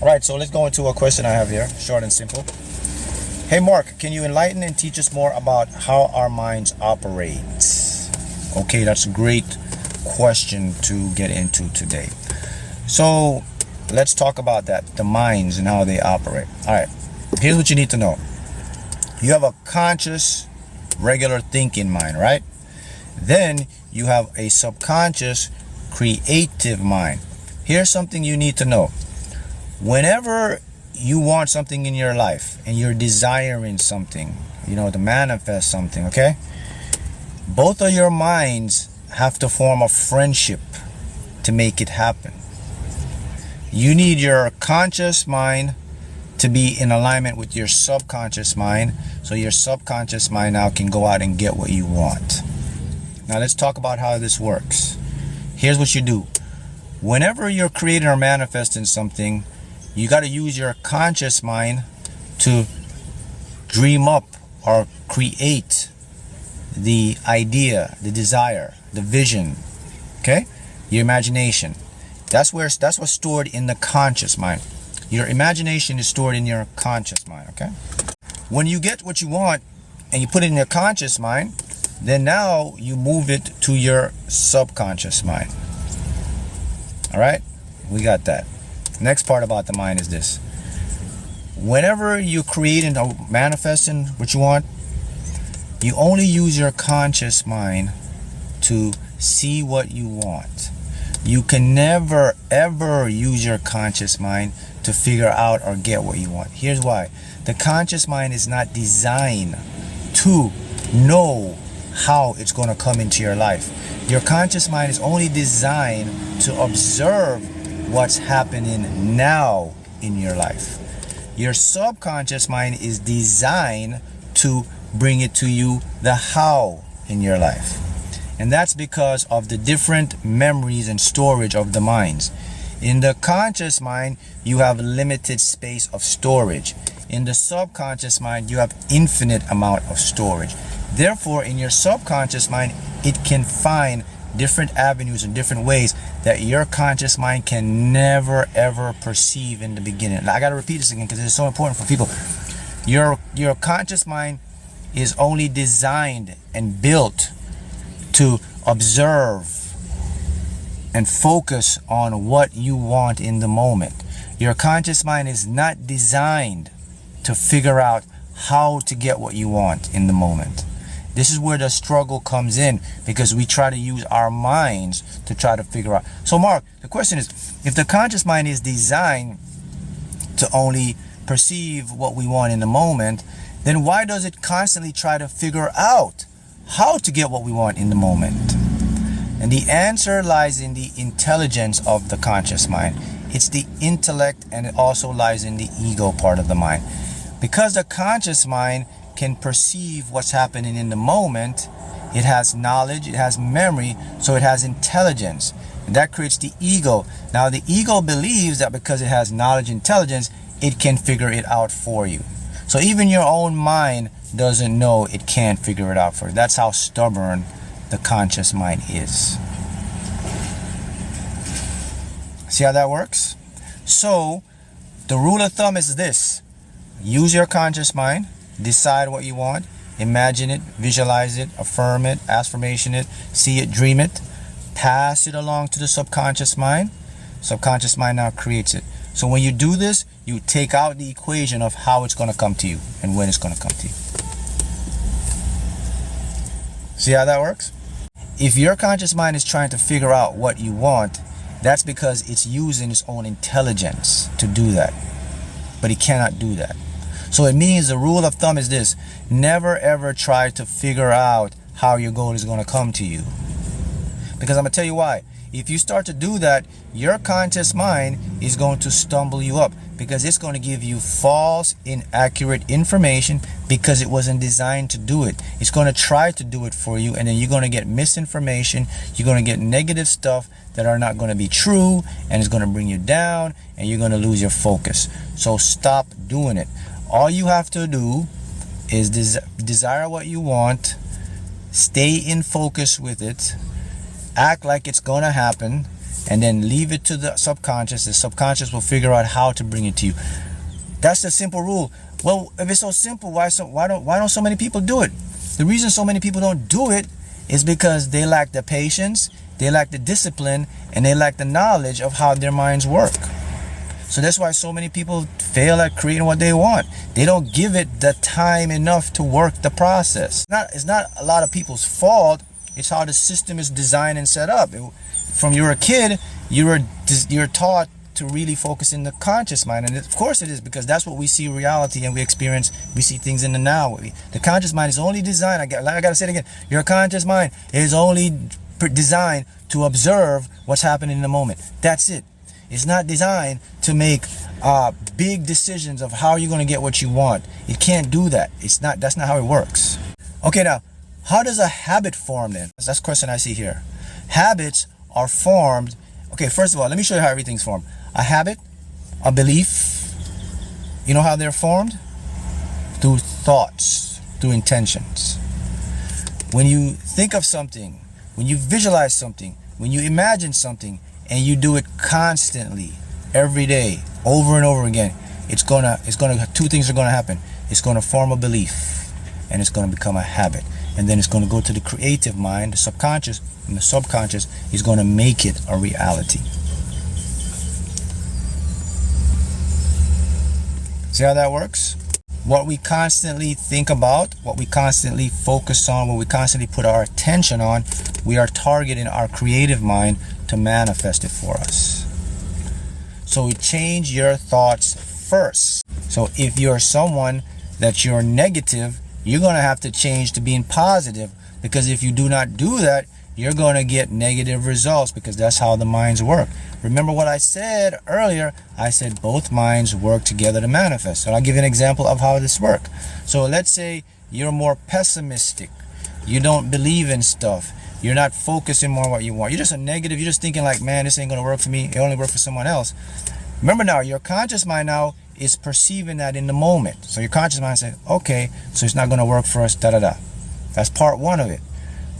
All right, so let's go into a question I have here, short and simple. Hey Mark, can you enlighten and teach us more about how our minds operate? Okay, that's a great question to get into today. So let's talk about that, the minds and how they operate. All right, here's what you need to know. You have a conscious, regular thinking mind, right? Then you have a subconscious, creative mind. Here's something you need to know. Whenever you want something in your life and you're desiring something, to manifest something, okay? Both of your minds have to form a friendship to make it happen. You need your conscious mind to be in alignment with your subconscious mind, so your subconscious mind now can go out and get what you want. Now let's talk about how this works. Here's what you do. Whenever you're creating or manifesting something, you got to use your conscious mind to dream up or create the idea, the desire, the vision, okay? Your imagination. That's what's stored in the conscious mind. Your imagination is stored in your conscious mind, okay? When you get what you want and you put it in your conscious mind, then now you move it to your subconscious mind. All right? We got that. Next part about the mind is this. Whenever you're creating or manifesting what you want, you only use your conscious mind to see what you want. You can never ever use your conscious mind to figure out or get what you want. Here's why. The conscious mind is not designed to know how it's going to come into your life. Your conscious mind is only designed to observe what's happening now in your life. Your subconscious mind is designed to bring it to you the how in your life. And that's because of the different memories and storage of the minds. In the conscious mind, you have limited space of storage. In the subconscious mind, you have infinite amount of storage. Therefore, in your subconscious mind, it can find different avenues and different ways that your conscious mind can never ever perceive in the beginning. Now, I got to repeat this again because it's so important for people. Your conscious mind is only designed and built to observe and focus on what you want in the moment. Your conscious mind is not designed to figure out how to get what you want in the moment. This is where the struggle comes in, because we try to use our minds to try to figure out. So Mark, the question is, if the conscious mind is designed to only perceive what we want in the moment, then why does it constantly try to figure out how to get what we want in the moment? And the answer lies in the intelligence of the conscious mind. It's the intellect, and it also lies in the ego part of the mind. Because the conscious mind can perceive what's happening in the moment, it has knowledge, it has memory, so it has intelligence. And that creates the ego. Now the ego believes that because it has knowledge, intelligence, it can figure it out for you. So even your own mind doesn't know it can't figure it out for you. That's how stubborn the conscious mind is. See how that works? So the rule of thumb is this. Use your conscious mind. Decide what you want. Imagine it, visualize it, affirm it, affirmation it, see it, dream it. Pass it along to the subconscious mind. Subconscious mind now creates it. So when you do this, you take out the equation of how it's going to come to you and when it's going to come to you. See how that works? If your conscious mind is trying to figure out what you want, that's because it's using its own intelligence to do that. But it cannot do that. So it means the rule of thumb is this. Never ever try to figure out how your goal is going to come to you. Because I'm going to tell you why. If you start to do that, your conscious mind is going to stumble you up, because it's going to give you false, inaccurate information because it wasn't designed to do it. It's going to try to do it for you, and then you're going to get misinformation. You're going to get negative stuff that are not going to be true, and it's going to bring you down, and you're going to lose your focus. So stop doing it. All you have to do is desire what you want, stay in focus with it, act like it's going to happen, and then leave it to the subconscious. The subconscious will figure out how to bring it to you. That's the simple rule. Well, if it's so simple, why don't so many people do it? The reason so many people don't do it is because they lack the patience, they lack the discipline, and they lack the knowledge of how their minds work. So that's why so many people fail at creating what they want. They don't give it the time enough to work the process. It's not a lot of people's fault. It's how the system is designed and set up. From you're a kid, you're taught to really focus in the conscious mind, and of course it is, because that's what we see reality and we experience. We see things in the now. The conscious mind is only designed, I gotta say it again, your conscious mind is only designed to observe what's happening in the moment. That's it. It's not designed to make big decisions of how you're going to get what you want. It can't do that. That's not how it works. Okay, now, how does a habit form then? That's the question I see here. Habits are formed. Okay, first of all, let me show you how everything's formed. A habit, a belief, you know how they're formed? Through thoughts, through intentions. When you think of something, when you visualize something, when you imagine something, and you do it constantly, every day, over and over again, two things are gonna happen. It's gonna form a belief, and it's gonna become a habit. And then it's gonna go to the creative mind, the subconscious, and the subconscious is gonna make it a reality. See how that works? What we constantly think about, what we constantly focus on, what we constantly put our attention on, we are targeting our creative mind to manifest it for us. So we change your thoughts first. So if you're someone that you're negative, you're going to have to change to being positive, because if you do not do that, you're going to get negative results, because that's how the minds work. Remember what I said earlier? I said both minds work together to manifest. So I'll give you an example of how this works. So let's say you're more pessimistic. You don't believe in stuff. You're not focusing more on what you want. You're just a negative. You're just thinking like, man, this ain't going to work for me. It only works for someone else. Remember now, your conscious mind now is perceiving that in the moment. So your conscious mind said, okay, so it's not going to work for us, da-da-da. That's part one of it.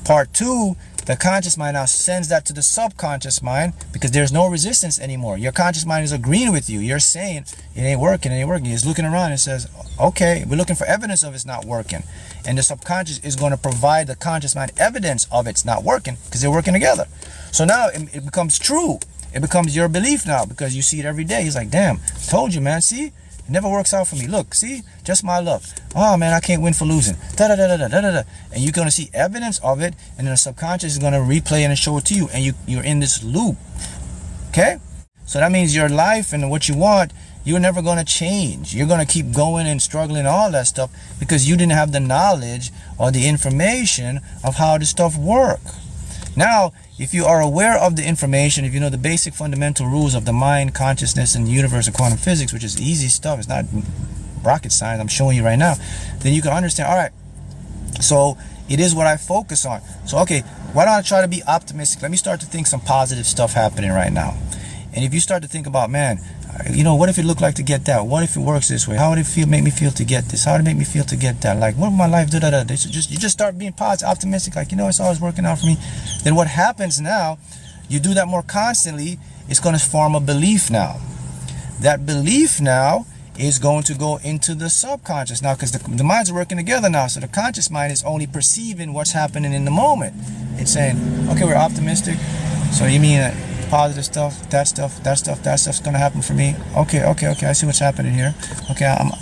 Part two, the conscious mind now sends that to the subconscious mind, because there's no resistance anymore. Your conscious mind is agreeing with you. You're saying it ain't working, it ain't working. It's looking around and says, okay, we're looking for evidence of it's not working. And the subconscious is going to provide the conscious mind evidence of it's not working, because they're working together. So now it becomes true. It becomes your belief now, because you see it every day. He's like, damn, told you, man. See, it never works out for me. Look, see, just my luck. Oh man, I can't win for losing. Da da da da da da da. And you're gonna see evidence of it, and then the subconscious is gonna replay it and show it to you, and you're in this loop. Okay? So that means your life and what you want, you're never gonna change. You're gonna keep going and struggling, all that stuff, because you didn't have the knowledge or the information of how this stuff works. Now, if you are aware of the information, if you know the basic fundamental rules of the mind, consciousness, and the universe and quantum physics, which is easy stuff, it's not rocket science, I'm showing you right now, then you can understand, all right, so it is what I focus on. So, okay, why don't I try to be optimistic? Let me start to think some positive stuff happening right now. And if you start to think about, man, you know, what if it looked like to get that? What if it works this way? How would it make me feel to get this? How would it make me feel to get that? Like, what would my life do? You just start being positive, optimistic, like, you know, it's always working out for me. Then what happens now, you do that more constantly, it's going to form a belief now. That belief now is going to go into the subconscious now, because the minds are working together now. So the conscious mind is only perceiving what's happening in the moment. It's saying, okay, we're optimistic. So you mean that positive stuff, that stuff's gonna happen for me. Okay, I see what's happening here. Okay, I'm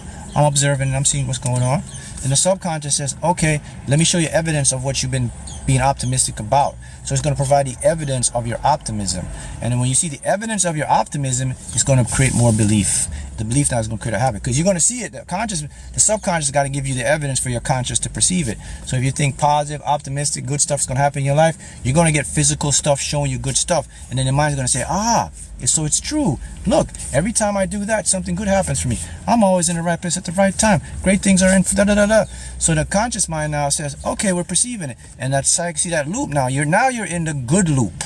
observing and I'm seeing what's going on. And the subconscious says, okay, let me show you evidence of what you've been being optimistic about. So it's going to provide the evidence of your optimism. And then when you see the evidence of your optimism, it's going to create more belief. The belief now is going to create a habit, because you're going to see it. The subconscious got to give you the evidence for your conscious to perceive it. So if you think positive, optimistic, good stuff's going to happen in your life, you're going to get physical stuff showing you good stuff. And then your mind's going to say, so it's true. Look, every time I do that, something good happens for me. I'm always in the right place at the right time. Great things are in da-da-da-da. So the conscious mind now says, okay, we're perceiving it. And that's, see that loop now. You're in the good loop.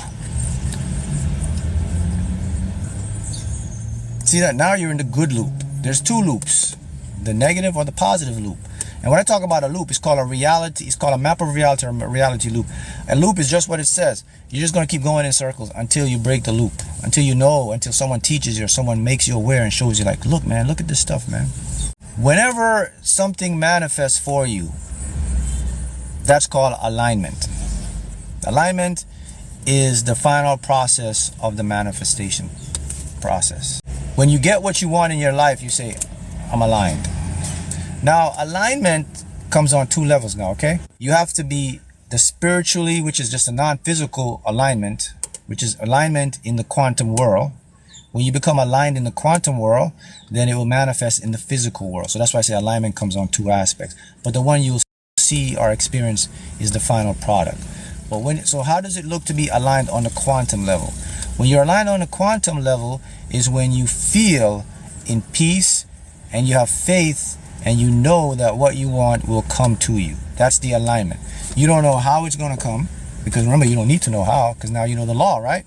See that? Now you're in the good loop. There's two loops, the negative or the positive loop. And when I talk about a loop, it's called a reality. It's called a map of reality or a reality loop. A loop is just what it says. You're just going to keep going in circles until you break the loop, until you know, until someone teaches you or someone makes you aware and shows you like, look, man, look at this stuff, man. Whenever something manifests for you, that's called alignment. Alignment is the final process of the manifestation process. When you get what you want in your life, you say, I'm aligned. Now, alignment comes on two levels now, okay? You have to be the spiritually, which is just a non-physical alignment, which is alignment in the quantum world. When you become aligned in the quantum world, then it will manifest in the physical world. So that's why I say alignment comes on two aspects. But the one you'll see or experience is the final product. But so how does it look to be aligned on the quantum level? When you're aligned on the quantum level is when you feel in peace and you have faith and you know that what you want will come to you. That's the alignment. You don't know how it's going to come, because remember, you don't need to know how, because now you know the law, right?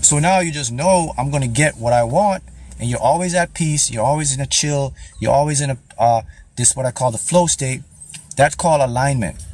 So now you just know I'm going to get what I want, and you're always at peace. You're always in a chill. You're always in a this what I call the flow state. That's called alignment.